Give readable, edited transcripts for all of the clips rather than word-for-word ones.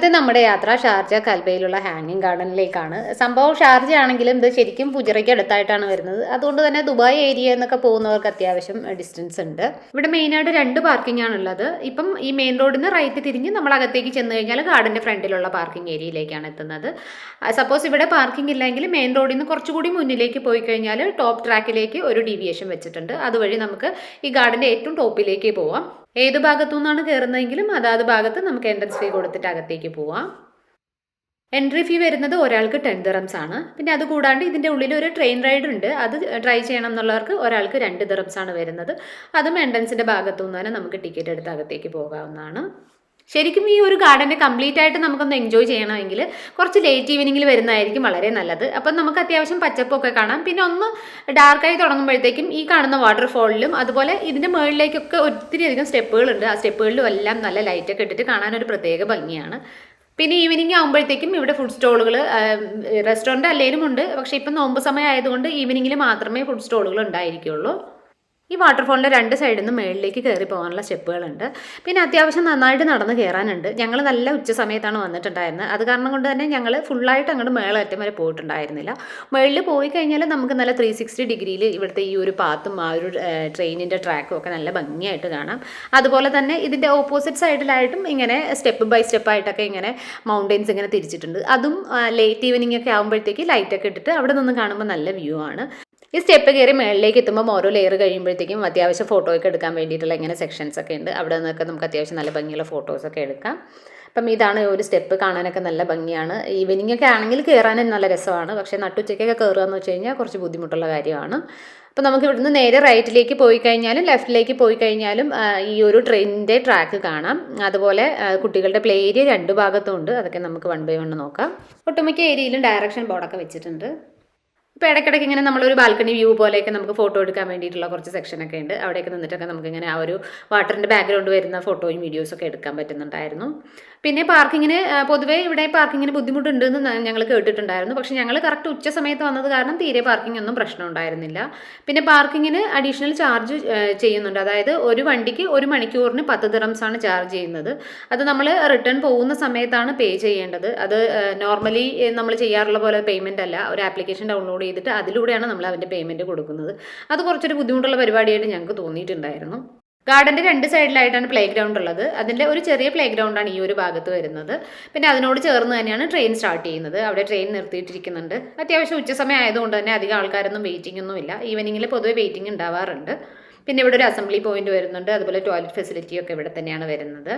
ഇന്നത്തെ നമ്മുടെ യാത്ര ഷാർജ കൽബയിലുള്ള ഹാങ്ങിങ് ഗാർഡനിലേക്കാണ്. സംഭവം ഷാർജ ആണെങ്കിലും ഇത് ശരിക്കും ഫുജറയ്ക്ക് അടുത്തായിട്ടാണ് വരുന്നത്. അതുകൊണ്ട് തന്നെ ദുബായ് ഏരിയ എന്നൊക്കെ പോകുന്നവർക്ക് അത്യാവശ്യം ഡിസ്റ്റൻസ് ഉണ്ട്. ഇവിടെ മെയിനായിട്ട് 2 പാർക്കിംഗ് ആണുള്ളത്. ഇപ്പം ഈ മെയിൻ റോഡിൽ നിന്ന് റൈറ്റ് തിരിഞ്ഞ് നമ്മൾ അകത്തേക്ക് ചെന്ന് കഴിഞ്ഞാൽ ഗാർഡന്റെ ഫ്രണ്ടിലുള്ള പാർക്കിംഗ് ഏരിയയിലേക്കാണ് എത്തുന്നത്. സപ്പോസ് ഇവിടെ പാർക്കിംഗ് ഇല്ലെങ്കിൽ മെയിൻ റോഡിൽ നിന്ന് കുറച്ചുകൂടി മുന്നിലേക്ക് പോയി കഴിഞ്ഞാൽ ടോപ്പ് ട്രാക്കിലേക്ക് ഒരു ഡീവിയേഷൻ വെച്ചിട്ടുണ്ട്. അതുവഴി നമുക്ക് ഈ ഗാർഡന്റെ ഏറ്റവും ടോപ്പിലേക്ക് പോവാം. ഏത് ഭാഗത്തു നിന്നാണ് കയറുന്നതെങ്കിലും അതാത് ഭാഗത്ത് നമുക്ക് എൻട്രൻസ് ഫീ കൊടുത്തിട്ട് അകത്തേക്ക് പോവാം. എൻട്രി ഫീ വരുന്നത് ഒരാൾക്ക് 10 ദിറംസ് ആണ്. പിന്നെ അതുകൂടാണ്ട് ഇതിൻ്റെ ഉള്ളിൽ ഒരു ട്രെയിൻ റൈഡ് ഉണ്ട്. അത് ട്രൈ ചെയ്യണം എന്നുള്ളവർക്ക് ഒരാൾക്ക് 2 ദിറംസ് ആണ് വരുന്നത്. അതും എൻട്രൻസിൻ്റെ ഭാഗത്തു നിന്ന് തന്നെ നമുക്ക് ടിക്കറ്റ് എടുത്ത് അകത്തേക്ക് പോകാവുന്നതാണ്. ശരിക്കും ഈ ഒരു ഗാർഡനെ കംപ്ലീറ്റ് ആയിട്ട് നമുക്കൊന്ന് എൻജോയ് ചെയ്യണമെങ്കിൽ കുറച്ച് ലേറ്റ് ഈവനിങ്ങിൽ വരുന്നതായിരിക്കും വളരെ നല്ലത്. അപ്പം നമുക്ക് അത്യാവശ്യം പച്ചപ്പൊക്കെ കാണാം. പിന്നെ ഒന്ന് ഡാർക്കായി തുടങ്ങുമ്പോഴത്തേക്കും ഈ കാണുന്ന വാട്ടർഫോളിലും അതുപോലെ ഇതിൻ്റെ മുകളിലേക്കൊക്കെ ഒത്തിരി അധികം സ്റ്റെപ്പുകളുണ്ട്. ആ സ്റ്റെപ്പുകളിലും എല്ലാം നല്ല ലൈറ്റൊക്കെ ഇട്ടിട്ട് കാണാനൊരു പ്രത്യേക ഭംഗിയാണ്. പിന്നെ ഈവനിങ് ആകുമ്പോഴത്തേക്കും ഇവിടെ ഫുഡ് സ്റ്റോളുകൾ, റെസ്റ്റോറൻറ്റ് അല്ലെങ്കിലും ഉണ്ട്. പക്ഷേ ഇപ്പം നോമ്പ് സമയം ആയതുകൊണ്ട് ഈവനിങ്ങിൽ മാത്രമേ ഫുഡ് സ്റ്റോളുകൾ ഉണ്ടായിരിക്കുള്ളൂ. ഈ വാട്ടർഫോളിൻ്റെ 2 സൈഡിൽ നിന്ന് മുകളിലേക്ക് കയറി പോകാനുള്ള സ്റ്റെപ്പുകളുണ്ട്. പിന്നെ അത്യാവശ്യം നന്നായിട്ട് നടന്ന് കയറാനുണ്ട്. ഞങ്ങൾ നല്ല ഉച്ച സമയത്താണ് വന്നിട്ടുണ്ടായിരുന്നത്. അത് കാരണം കൊണ്ട് തന്നെ ഞങ്ങൾ ഫുള്ളായിട്ട് അങ്ങോട്ട് മേളറ്റം വരെ പോയിട്ടുണ്ടായിരുന്നില്ല. മുകളിൽ പോയി കഴിഞ്ഞാൽ നമുക്ക് നല്ല 360 ഡിഗ്രിയിൽ ഇവിടുത്തെ ഈ ഒരു പാത്തും ആ ഒരു ട്രെയിനിൻ്റെ ട്രാക്കും ഒക്കെ നല്ല ഭംഗിയായിട്ട് കാണാം. അതുപോലെ തന്നെ ഇതിൻ്റെ ഓപ്പോസിറ്റ് സൈഡിലായിട്ടും ഇങ്ങനെ സ്റ്റെപ്പ് ബൈ സ്റ്റെപ്പായിട്ടൊക്കെ ഇങ്ങനെ മൗണ്ടെയ്ൻസ് ഇങ്ങനെ തിരിച്ചിട്ടുണ്ട്. അതും ലേറ്റ് ഈവനിങ് ഒക്കെ ആകുമ്പോഴത്തേക്ക് ലൈറ്റൊക്കെ ഇട്ടിട്ട് അവിടെ നിന്ന് കാണുമ്പോൾ നല്ല വ്യൂ ആണ്. ഈ സ്റ്റെപ്പ് കയറി മുകളിലേക്ക് എത്തുമ്പോൾ ഓരോ ലെയർ കഴിയുമ്പോഴത്തേക്കും അത്യാവശ്യം ഫോട്ടോയൊക്കെ എടുക്കാൻ വേണ്ടിയിട്ടുള്ള ഇങ്ങനെ സെക്ഷൻസ് ഒക്കെ ഉണ്ട്. അവിടെ നിന്നൊക്കെ നമുക്ക് അത്യാവശ്യം നല്ല ഭംഗിയുള്ള ഫോട്ടോസൊക്കെ എടുക്കാം. അപ്പം ഇതാണ് ഒരു സ്റ്റെപ്പ്, കാണാനൊക്കെ നല്ല ഭംഗിയാണ്. ഈവനിങ് ഒക്കെ ആണെങ്കിൽ കയറാനും നല്ല രസമാണ്. പക്ഷേ നട്ടുച്ചയ്ക്കൊക്കെ കയറുക എന്ന് വെച്ച് കഴിഞ്ഞാൽ കുറച്ച് ബുദ്ധിമുട്ടുള്ള കാര്യമാണ്. അപ്പോൾ നമുക്ക് ഇവിടുന്ന് നേരെ റൈറ്റിലേക്ക് പോയി കഴിഞ്ഞാലും ലെഫ്റ്റിലേക്ക് പോയി കഴിഞ്ഞാലും ഈ ഒരു ട്രെയിനിൻ്റെ ട്രാക്ക് കാണാം. അതുപോലെ കുട്ടികളുടെ പ്ലേ ഏരിയ 2 ഭാഗത്തും ഉണ്ട്. അതൊക്കെ നമുക്ക് 1 ബൈ 1 നോക്കാം. ഒട്ടുമിക്ക ഏരിയയിലും ഡയറക്ഷൻ ബോർഡൊക്കെ വെച്ചിട്ടുണ്ട്. ഇപ്പോൾ ഇടയ്ക്കിടയ്ക്ക് ഇങ്ങനെ നമ്മളൊരു ബാൽക്കണി വ്യൂ പോലെയൊക്കെ നമുക്ക് ഫോട്ടോ എടുക്കാൻ വേണ്ടിയിട്ടുള്ള കുറച്ച് സെക്ഷനൊക്കെ ഉണ്ട്. അവിടെയൊക്കെ നിന്നിട്ടൊക്കെ നമുക്കിങ്ങനെ ആ ഒരു വാട്ടറിൻ്റെ ബാക്ക്ഗ്രൗണ്ട് വരുന്ന ഫോട്ടോയും വീഡിയോസൊക്കെ എടുക്കാൻ പറ്റുന്നുണ്ടായിരുന്നു. പിന്നെ പാർക്കിങ്ങിന് പൊതുവേ ഇവിടെ പാർക്കിങ്ങിന് ബുദ്ധിമുട്ടുണ്ടെന്ന് ഞങ്ങൾ കേട്ടിട്ടുണ്ടായിരുന്നു. പക്ഷേ ഞങ്ങൾ കറക്റ്റ് ഉച്ച സമയത്ത് വന്നത് കാരണം തീരെ പാർക്കിംഗ് ഒന്നും പ്രശ്നം ഉണ്ടായിരുന്നില്ല. പിന്നെ പാർക്കിങ്ങിന് അഡീഷണൽ ചാർജ് ചെയ്യുന്നുണ്ട്. അതായത് ഒരു വണ്ടിക്ക് 1 മണിക്കൂറിന് 10 ദിറംസ് ആണ് ചാർജ് ചെയ്യുന്നത്. അത് നമ്മൾ റിട്ടേൺ പോകുന്ന സമയത്താണ് പേ ചെയ്യേണ്ടത്. അത് നോർമലി നമ്മൾ ചെയ്യാറുള്ള പോലെ പേയ്മെൻ്റ് അല്ല. ഒരു ആപ്ലിക്കേഷൻ ഡൗൺലോഡ് ചെയ്തിട്ട് അതിലൂടെയാണ് നമ്മൾ അതിൻ്റെ പേയ്മെൻറ്റ് കൊടുക്കുന്നത്. അത് കുറച്ചൊരു ബുദ്ധിമുട്ടുള്ള പരിപാടിയായിട്ട് ഞങ്ങൾക്ക് തോന്നിയിട്ടുണ്ടായിരുന്നു. ഗാർഡൻ്റെ 2 സൈഡിലായിട്ടാണ് പ്ലേ ഗ്രൗണ്ട് ഉള്ളത്. അതിൻ്റെ ഒരു ചെറിയ പ്ലേ ഗ്രൗണ്ടാണ് ഈ ഒരു ഭാഗത്ത് വരുന്നത്. പിന്നെ അതിനോട് ചേർന്ന് തന്നെയാണ് ട്രെയിൻ സ്റ്റാർട്ട് ചെയ്യുന്നത്. അവിടെ ട്രെയിൻ നിർത്തിയിട്ടിരിക്കുന്നുണ്ട്. അത്യാവശ്യം ഉച്ച സമയം ആയതുകൊണ്ട് തന്നെ അധികം ആൾക്കാരൊന്നും വെയിറ്റിംഗ് ഒന്നുമില്ല. ഈവനിങ്ങിൽ പൊതുവെ വെയിറ്റിംഗ് ഉണ്ടാവാറുണ്ട്. പിന്നെ ഇവിടെ ഒരു അസംബ്ലി പോയിന്റ് വരുന്നുണ്ട്. അതുപോലെ ടോയ്ലറ്റ് ഫെസിലിറ്റിയൊക്കെ ഇവിടെ തന്നെയാണ് വരുന്നത്.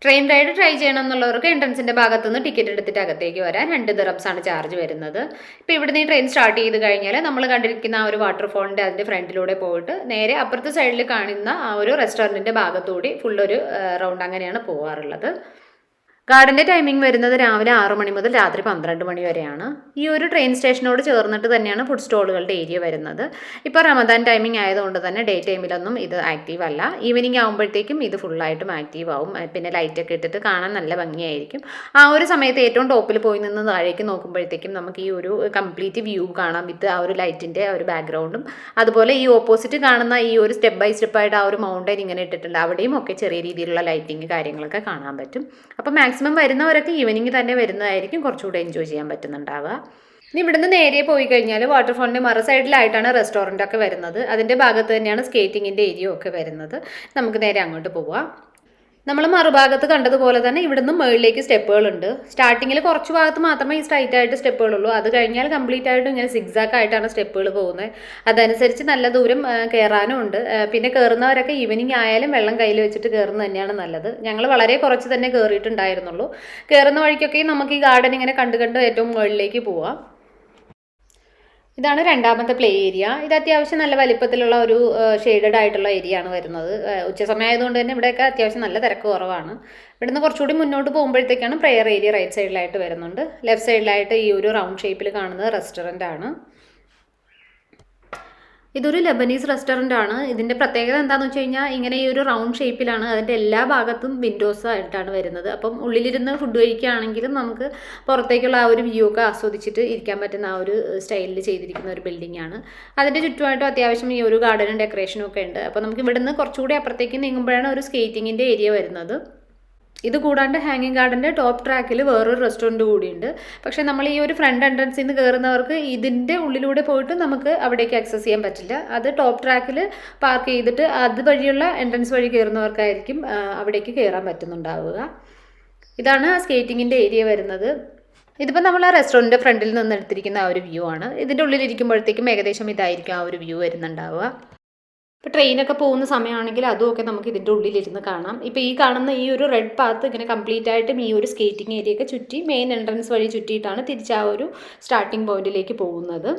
ട്രെയിൻ റൈഡ് ട്രൈ ചെയ്യണം എന്നുള്ളവർക്ക് എൻട്രൻസിൻ്റെ ഭാഗത്തുനിന്ന് ടിക്കറ്റ് എടുത്തിട്ട് അകത്തേക്ക് വരാൻ 2 ദിറംസ് ആണ് ചാർജ് വരുന്നത്. ഇപ്പോൾ ഇവിടുന്ന് ഈ ട്രെയിൻ സ്റ്റാർട്ട് ചെയ്ത് കഴിഞ്ഞാൽ നമ്മൾ കണ്ടിരിക്കുന്ന ആ ഒരു വാട്ടർഫോളിൻ്റെ അതിൻ്റെ ഫ്രണ്ടിലൂടെ പോയിട്ട് നേരെ അപ്പുറത്തെ സൈഡിൽ കാണുന്ന ആ ഒരു റെസ്റ്റോറൻറ്റിൻ്റെ ഭാഗത്തുകൂടി ഫുള്ളൊരു റൗണ്ട് അങ്ങനെയാണ് പോകാറുള്ളത്. ഗാർഡൻ്റെ ടൈമിംഗ് വരുന്നത് രാവിലെ 6 മണി മുതൽ രാത്രി 12 മണി വരെയാണ്. ഈ ഒരു ട്രെയിൻ സ്റ്റേഷനോട് ചേർന്നിട്ട് തന്നെയാണ് ഫുഡ് സ്റ്റോളുകളുടെ ഏരിയ വരുന്നത്. ഇപ്പോൾ റമദാൻ ടൈമിംഗ് ആയതുകൊണ്ട് തന്നെ ഡേ ടൈമിലൊന്നും ഇത് ആക്റ്റീവ് അല്ല. ഈവനിങ് ആകുമ്പോഴത്തേക്കും ഇത് ഫുള്ളായിട്ടും ആക്റ്റീവ് ആവും. പിന്നെ ലൈറ്റൊക്കെ ഇട്ടിട്ട് കാണാൻ നല്ല ഭംഗിയായിരിക്കും. ആ ഒരു സമയത്ത് ഏറ്റവും ടോപ്പിൽ പോയി നിന്ന് താഴേക്ക് നോക്കുമ്പോഴത്തേക്കും നമുക്ക് ഈ ഒരു കംപ്ലീറ്റ് വ്യൂ കാണാം. വിത്ത് ആ ഒരു ലൈറ്റിൻ്റെ ആ ഒരു ബാക്ക്ഗ്രൗണ്ടും അതുപോലെ ഈ ഓപ്പോസിറ്റ് കാണുന്ന ഈ ഒരു സ്റ്റെപ്പ് ബൈ സ്റ്റെപ്പായിട്ട് ആ ഒരു മൗണ്ടൻ ഇങ്ങനെ ഇട്ടിട്ടുണ്ട്. അവിടെയും ഒക്കെ ചെറിയ രീതിയിലുള്ള ലൈറ്റിങ് കാര്യങ്ങളൊക്കെ കാണാൻ പറ്റും. അപ്പോൾ മാക്സിമം വരുന്നവരൊക്കെ ഈവനിങ് തന്നെ വരുന്നതായിരിക്കും കുറച്ചുകൂടെ എൻജോയ് ചെയ്യാൻ പറ്റുന്നുണ്ടാവുക. ഇനി ഇവിടുന്ന് നേരെ പോയി കഴിഞ്ഞാൽ വാട്ടർഫോളിൻ്റെ മറു സൈഡിലായിട്ടാണ് റെസ്റ്റോറൻ്റൊക്കെ വരുന്നത്. അതിൻ്റെ ഭാഗത്ത് തന്നെയാണ് സ്കേറ്റിങ്ങിൻ്റെ ഏരിയ ഒക്കെ വരുന്നത്. നമുക്ക് നേരെ അങ്ങോട്ട് പോവാം. നമ്മൾ മറുഭാഗത്ത് കണ്ടതുപോലെ തന്നെ ഇവിടുന്ന് മുകളിലേക്ക് സ്റ്റെപ്പുകളുണ്ട്. സ്റ്റാർട്ടിങ്ങിൽ കുറച്ച് ഭാഗത്ത് മാത്രമേ ഈ സ്ട്രൈറ്റ് ആയിട്ട് സ്റ്റെപ്പുകളുള്ളൂ. അത് കഴിഞ്ഞാൽ കംപ്ലീറ്റ് ആയിട്ടും ഇങ്ങനെ സിഗ്സാക്ക് ആയിട്ടാണ് സ്റ്റെപ്പുകൾ പോകുന്നത്. അതനുസരിച്ച് നല്ല ദൂരം കയറാനും ഉണ്ട്. പിന്നെ കയറുന്നവരൊക്കെ ഈവനിങ് ആയാലും വെള്ളം കയ്യിൽ വെച്ചിട്ട് കയറുന്നത് തന്നെയാണ് നല്ലത്. ഞങ്ങൾ വളരെ കുറച്ച് തന്നെ കയറിയിട്ടുണ്ടായിരുന്നുള്ളൂ. കയറുന്ന വഴിക്കൊക്കെ നമുക്ക് ഈ ഗാർഡൻ ഇങ്ങനെ കണ്ട് ഏറ്റവും മുകളിലേക്ക് പോവാം. ഇതാണ് 2ാമത്തെ പ്ലേ ഏരിയ. ഇത് അത്യാവശ്യം നല്ല വലിപ്പത്തിലുള്ള ഒരു ഷെയ്ഡഡ് ആയിട്ടുള്ള ഏരിയ ആണ് വരുന്നത്. ഉച്ച സമയം ആയതുകൊണ്ട് തന്നെ ഇവിടെയൊക്കെ അത്യാവശ്യം നല്ല തിരക്ക് കുറവാണ്. ഇവിടുന്ന് കുറച്ചുകൂടി മുന്നോട്ട് പോകുമ്പോഴത്തേക്കാണ് പ്രെയർ ഏരിയ റൈറ്റ് സൈഡിലായിട്ട് വരുന്നുണ്ട്. ലെഫ്റ്റ് സൈഡിലായിട്ട് ഈ ഒരു റൗണ്ട് ഷേപ്പിൽ കാണുന്നത് റെസ്റ്റോറൻ്റ് ആണ്. ഇതൊരു ലെബനീസ് റെസ്റ്റോറൻ്റ് ആണ്. ഇതിൻ്റെ പ്രത്യേകത എന്താണെന്ന് വെച്ച് കഴിഞ്ഞാൽ ഇങ്ങനെ ഈ ഒരു റൗണ്ട് ഷേപ്പിലാണ്. അതിൻ്റെ എല്ലാ ഭാഗത്തും വിൻഡോസ് ആയിട്ടാണ് വരുന്നത്. അപ്പം ഉള്ളിലിരുന്ന് ഫുഡ് കഴിക്കുകയാണെങ്കിലും നമുക്ക് പുറത്തേക്കുള്ള ആ ഒരു വ്യൂ ഒക്കെ ആസ്വദിച്ചിട്ട് ഇരിക്കാൻ പറ്റുന്ന ആ ഒരു സ്റ്റൈലിൽ ചെയ്തിരിക്കുന്ന ഒരു ബിൽഡിംഗ് ആണ്. അതിൻ്റെ ചുറ്റുമായിട്ടും അത്യാവശ്യം ഈ ഒരു ഗാർഡനും ഡെക്കറേഷനും ഒക്കെ ഉണ്ട്. അപ്പോൾ നമുക്ക് ഇവിടുന്ന് കുറച്ചുകൂടി അപ്പുറത്തേക്ക് നീങ്ങുമ്പോഴാണ് ഒരു സ്കേറ്റിങ്ങിൻ്റെ ഏരിയ വരുന്നത്. ഇത് കൂടാണ്ട് ഹാങ്ങിങ് ഗാർഡൻ്റെ ടോപ്പ് ട്രാക്കിൽ വേറൊരു റെസ്റ്റോറൻറ്റ് കൂടിയുണ്ട്. പക്ഷേ നമ്മൾ ഈ ഒരു ഫ്രണ്ട് എൻട്രൻസിൽ നിന്ന് കയറുന്നവർക്ക് ഇതിൻ്റെ ഉള്ളിലൂടെ പോയിട്ട് നമുക്ക് അവിടേക്ക് ആക്സസ് ചെയ്യാൻ പറ്റില്ല. അത് ടോപ്പ് ട്രാക്കിൽ പാർക്ക് ചെയ്തിട്ട് അതുവഴിയുള്ള എൻട്രൻസ് വഴി കയറുന്നവർക്കായിരിക്കും അവിടേക്ക് കയറാൻ പറ്റുന്നുണ്ടാവുക. ഇതാണ് സ്കേറ്റിങ്ങിൻ്റെ ഏരിയ വരുന്നത്. ഇതിപ്പോൾ നമ്മൾ ആ റെസ്റ്റോറൻറ്റിൻ്റെ ഫ്രണ്ടിൽ നിന്ന് എടുത്തിരിക്കുന്ന ആ ഒരു വ്യൂ ആണ്. ഇതിൻ്റെ ഉള്ളിലിരിക്കുമ്പോഴത്തേക്കും ഏകദേശം ഇതായിരിക്കും ആ ഒരു വ്യൂ വരുന്നുണ്ടാവുക. ഇപ്പോൾ ട്രെയിനൊക്കെ പോകുന്ന സമയമാണെങ്കിൽ അതുമൊക്കെ നമുക്ക് ഇതിൻ്റെ ഉള്ളിലിരുന്ന് കാണാം. ഇപ്പോൾ ഈ കാണുന്ന ഈ ഒരു റെഡ് പാത്ത് ഇങ്ങനെ കംപ്ലീറ്റ് ആയിട്ടും ഈ ഒരു സ്കേറ്റിംഗ് ഏരിയയൊക്കെ ചുറ്റി മെയിൻ എൻട്രൻസ് വഴി ചുറ്റിയിട്ടാണ് തിരിച്ച് ആ ഒരു സ്റ്റാർട്ടിംഗ് പോയിന്റിലേക്ക് പോകുന്നത്.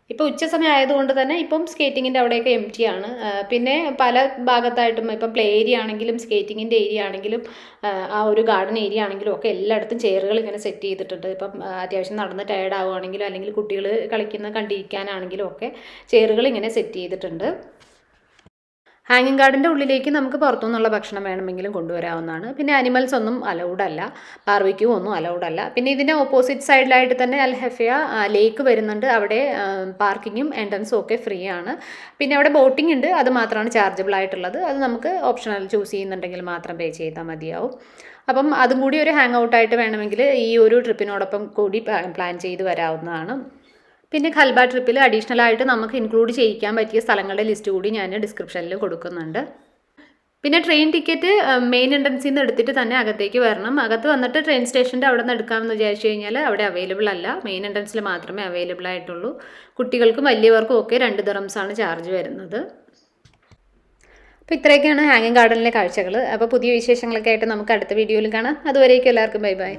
ഇപ്പോൾ ഉച്ച സമയം ആയതുകൊണ്ട് തന്നെ ഇപ്പം സ്കേറ്റിങ്ങിൻ്റെ അവിടെയൊക്കെ എം ടി ആണ്. പിന്നെ പല ഭാഗത്തായിട്ടും ഇപ്പം പ്ലേ ഏരിയ ആണെങ്കിലും സ്കേറ്റിങ്ങിൻ്റെ ഏരിയ ആണെങ്കിലും ആ ഒരു ഗാർഡൻ ഏരിയ ആണെങ്കിലും ഒക്കെ എല്ലായിടത്തും ചെയറുകൾ ഇങ്ങനെ സെറ്റ് ചെയ്തിട്ടുണ്ട്. ഇപ്പം അത്യാവശ്യം നടന്ന് ടയേർഡ് ആവുകയാണെങ്കിലും അല്ലെങ്കിൽ കുട്ടികൾ കളിക്കുന്ന കണ്ടിരിക്കാനാണെങ്കിലും ഒക്കെ ചെയറുകൾ ഇങ്ങനെ സെറ്റ് ചെയ്തിട്ടുണ്ട്. ഹാങ്ങിങ് ഗാർഡൻ്റെ ഉള്ളിലേക്ക് നമുക്ക് പുറത്തുനിന്നുള്ള ഭക്ഷണം വേണമെങ്കിലും കൊണ്ടുവരാവുന്നതാണ്. പിന്നെ അനിമൽസ് ഒന്നും അലൗഡ് അല്ല, ബാർബിക്യൂ ഒന്നും അലൗഡ് അല്ല. പിന്നെ ഇതിൻ്റെ ഓപ്പോസിറ്റ് സൈഡിലായിട്ട് തന്നെ അൽ ഹഫിയ ലേക്ക് വരുന്നുണ്ട്. അവിടെ പാർക്കിങ്ങും എൻട്രൻസും ഒക്കെ ഫ്രീ ആണ്. പിന്നെ അവിടെ ബോട്ടിംഗ് ഉണ്ട്, അത് മാത്രമാണ് ചാർജബിൾ ആയിട്ടുള്ളത്. അത് നമുക്ക് ഓപ്ഷണൽ ചൂസ് ചെയ്യുന്നുണ്ടെങ്കിൽ മാത്രം പേ ചെയ്താൽ മതിയാവും. അപ്പം അതും കൂടി ഒരു ഹാങ് ഔട്ടായിട്ട് വേണമെങ്കിൽ ഈ ഒരു ട്രിപ്പിനോടൊപ്പം കൂടി പ്ലാൻ ചെയ്ത് വരാവുന്നതാണ്. പിന്നെ ഖൽബ ട്രിപ്പിൽ അഡീഷണൽ ആയിട്ട് നമുക്ക് ഇൻക്ലൂഡ് ചെയ്യിക്കാൻ പറ്റിയ സ്ഥലങ്ങളുടെ ലിസ്റ്റ് കൂടി ഞാൻ ഡിസ്ക്രിപ്ഷനിൽ കൊടുക്കുന്നുണ്ട്. പിന്നെ ട്രെയിൻ ടിക്കറ്റ് മെയിൻ എൻട്രൻസിൽ നിന്ന് എടുത്തിട്ട് തന്നെ അകത്തേക്ക് വരണം. അകത്ത് വന്നിട്ട് ട്രെയിൻ സ്റ്റേഷൻ്റെ അവിടെ നിന്ന് എടുക്കാമെന്ന് വിചാരിച്ചു കഴിഞ്ഞാൽ അവിടെ അവൈലബിൾ അല്ല, മെയിൻ എൻട്രൻസിൽ മാത്രമേ അവൈലബിൾ ആയിട്ടുള്ളൂ. കുട്ടികൾക്കും വലിയവർക്കും ഒക്കെ 2 ദിറംസാണ് ചാർജ് വരുന്നത്. അപ്പോൾ ഇത്രയൊക്കെയാണ് ഹാങ്ങിങ് ഗാർഡനിലെ കാഴ്ചകൾ. അപ്പോൾ പുതിയ വിശേഷങ്ങളൊക്കെ ആയിട്ട് നമുക്ക് അടുത്ത വീഡിയോയിൽ കാണാം. അതുവരേക്കും എല്ലാവർക്കും ബൈ ബൈ.